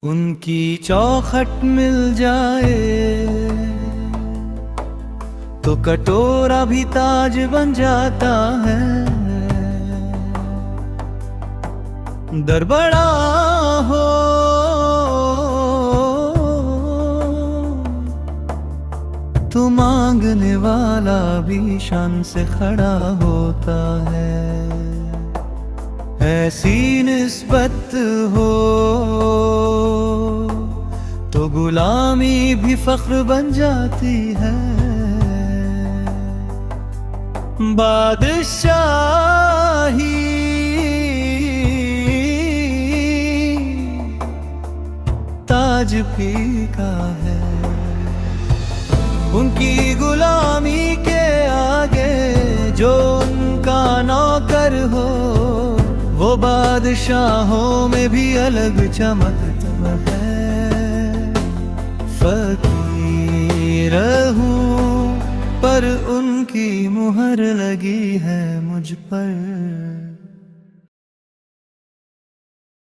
उनकी चौखट मिल जाए तो कटोरा भी ताज बन जाता है। दर बड़ा हो तो मांगने वाला भी शान से खड़ा होता है। ऐसी निस्बत हो तो गुलामी भी फख्र बन जाती है। बादशाही ताज फीका है। उनकी गुलामी के आगे जो उनका नौकर हो वो बादशाहों में भी अलग चमकता है। फकीर हूँ पर उनकी मुहर लगी है मुझ पर।